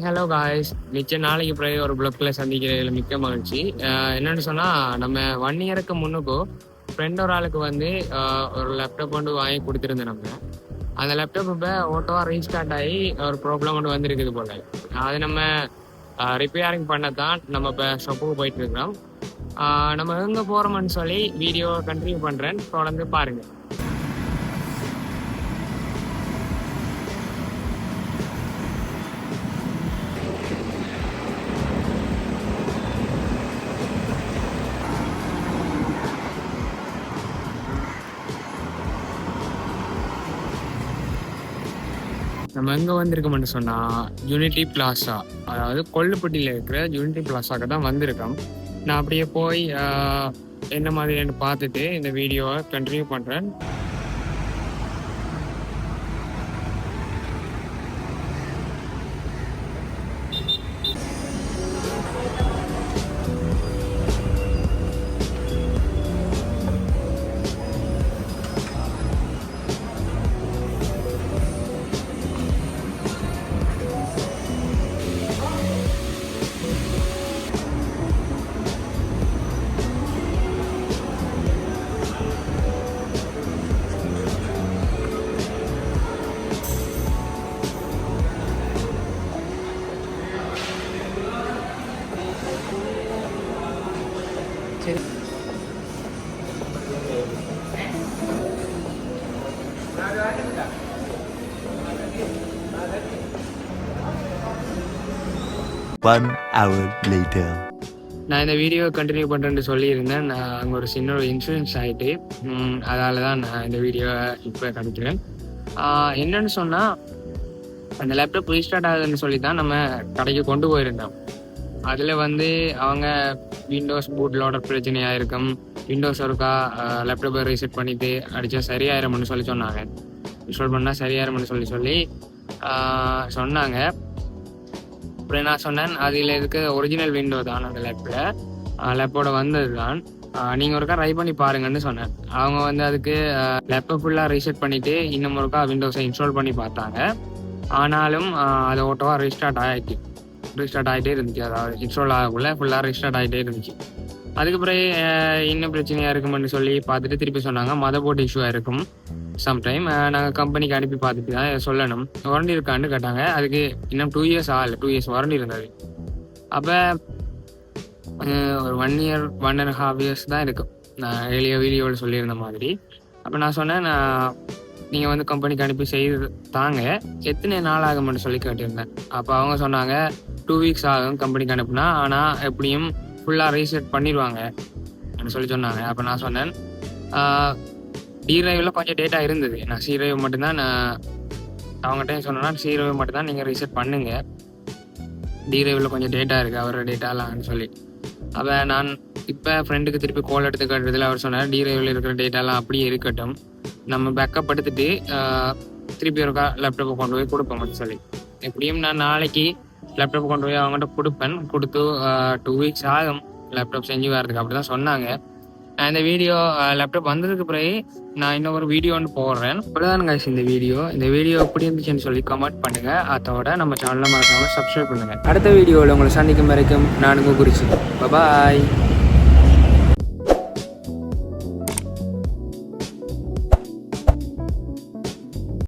Hello guys, மிச்ச நாளைக்கு பிறகு ஒரு பிளாக்ல சந்திக்கிறதுல மிக்க மகிழ்ச்சி. என்னன்னு சொன்னால், நம்ம 1 இயருக்கு முன்னுக்கும் ஃப்ரெண்ட் ஒரு ஆளுக்கு வந்து ஒரு லேப்டாப் வந்து வாங்கி கொடுத்துருந்தேன். நம்ம அந்த லேப்டாப் இப்போ ஓட்டோவாக ரீஸ்டார்ட் ஆகி ஒரு ப்ராப்ளம் ஒன்று வந்துருக்குது போல. அது நம்ம ரிப்பேரிங் பண்ண தான் நம்ம இப்போ ஷாப்புக்கு போயிட்டு இருக்கிறோம். நம்ம எங்கே போகிறோம்னு சொல்லி வீடியோ கண்டினியூ பண்ணுறேன், தொடர்ந்து பாருங்கள். நம்ம எங்கே வந்திருக்கோம்னு சொன்னால் யூனிட்டி பிளாசா, அதாவது கொல்லுப்பட்டியில் இருக்கிற யூனிட்டி பிளாசாக்கு தான் வந்திருக்கோம். நான் அப்படியே போய் என்ன மாதிரின்னு பார்த்துட்டு இந்த வீடியோவை கண்டினியூ பண்ணுறேன். சரி, நான் இந்த வீடியோ கண்டினியூ பண்ணுறேன்னு சொல்லியிருந்தேன். நான் அங்கே ஒரு சின்ன ஒரு இன்சூரன்ஸ் ஆகிட்டு, அதால் தான் நான் இந்த வீடியோ இப்போ காமிக்கிறேன். என்னன்னு சொன்னால், அந்த லேப்டாப் ரீஸ்டார்ட் ஆகுதுன்னு சொல்லி தான் நம்ம கடைக்கு கொண்டு போயிருந்தோம். அதில் வந்து அவங்க விண்டோஸ் பூட் லோடர் பிரச்சனையாக இருக்கும், விண்டோஸ் ஒருக்கா லேப்டாப்பை ரீசெட் பண்ணிவிட்டு அடித்தா சரியாயிரும்னு சொல்லி சொன்னாங்க. இன்ஸ்டால் பண்ணால் சரியாயிரும்னு சொல்லி சொன்னாங்க. அப்புறம் நான் சொன்னேன், அதில் இருக்க ஒரிஜினல் விண்டோ தான் அந்த லேப்போட வந்தது தான், நீங்கள் ஒருக்கா ட்ரை பண்ணி பாருங்கன்னு சொன்னேன். அவங்க வந்து அதுக்கு லேப்பை ஃபுல்லாக ரீசெட் பண்ணிவிட்டு இன்னும் ஒருக்கா விண்டோஸை இன்ஸ்டால் பண்ணி பார்த்தாங்க. ஆனாலும் அதை ஓட்டோவாக ரீஸ்டார்ட் ஆகிட்டே இருந்துச்சு. அதாவது இன்ஸ்டால் ஆகக்குள்ள ஃபுல்லாக ரீஸ்டார்ட் ஆகிட்டே இருந்துச்சு. அதுக்கப்புறம் இன்னும் பிரச்சனையாக இருக்குமென்னு சொல்லி பார்த்துட்டு திருப்பி சொன்னாங்க, மதர்போர்ட் இஷ்யூவாக இருக்கும் சம்டைம், நாங்கள் கம்பெனிக்கு அனுப்பி பார்த்துட்டு தான் சொல்லணும். வாரண்டி இருக்கான்னு கேட்டாங்க. அதுக்கு இன்னும் 2 இயர்ஸ் ஆகலை, 2 இயர்ஸ் வாரண்டி இருந்தது. அப்போ ஒரு 1 இயர் 1.5 இயர்ஸ் தான் இருக்கும், நான் எளிய வீடியோவில் சொல்லியிருந்த மாதிரி. அப்போ நான் சொன்னேன், நீங்கள் வந்து கம்பெனிக்கு அனுப்பி செய்து தாங்க, எத்தனை நாள் ஆகும்னு சொல்லி கேட்டிருந்தேன். அப்போ அவங்க சொன்னாங்க 2 வீக்ஸ் ஆகும் கம்பெனிக்கு அனுப்புனா, ஆனால் எப்படியும் ஃபுல்லாக ரீசெட் பண்ணிடுவாங்க சொல்லி சொன்னாங்க. அப்போ நான் சொன்னேன், டி டிரைவில் கொஞ்சம் டேட்டா இருந்தது, நான் சி டிரைவ் மட்டும்தான் நான் அவங்ககிட்ட சொன்னேன்னா சி டிரைவ் மட்டும்தான் நீங்கள் ரீசெட் பண்ணுங்க, டி டிரைவில் கொஞ்சம் டேட்டா இருக்குது அவரோட டேட்டாலாம்னு சொல்லி. அப்போ நான் இப்போ ஃப்ரெண்டுக்கு திருப்பி கால் எடுத்து கேட்டதில் அவர் சொன்னார், டி டிரைவில் இருக்கிற டேட்டாலாம் அப்படியே இருக்கட்டும், நம்ம பேக்கப் எடுத்துட்டு திருப்பி ஒருக்கா லேப்டாப்பை கொண்டு போய் கொடுப்போம்னு சொல்லி. எப்படியும் நான் நாளைக்கு லேப்டாப் கொண்டு போய் அவங்ககிட்ட கொடுப்பேன். கொடுத்து 2 வீக்ஸ் ஆகும் லேப்டாப் செஞ்சு வரதுக்கு, அப்படி தான் சொன்னாங்க. இந்த வீடியோ லேப்டாப் வந்ததுக்கு பிறகு நான் இன்னும் ஒரு வீடியோ ஒன்று போடுறேன். இப்படிதான் guys இந்த வீடியோ எப்படி இருந்துச்சுன்னு சொல்லி கமெண்ட் பண்ணுங்க. அதோட நம்ம சேனலை மறக்காம சப்ஸ்கிரைப் பண்ணுங்க. அடுத்த வீடியோவில் உங்களை சந்திக்கும் வரைக்கும் நான் உங்க குறிச்சி. பாய்.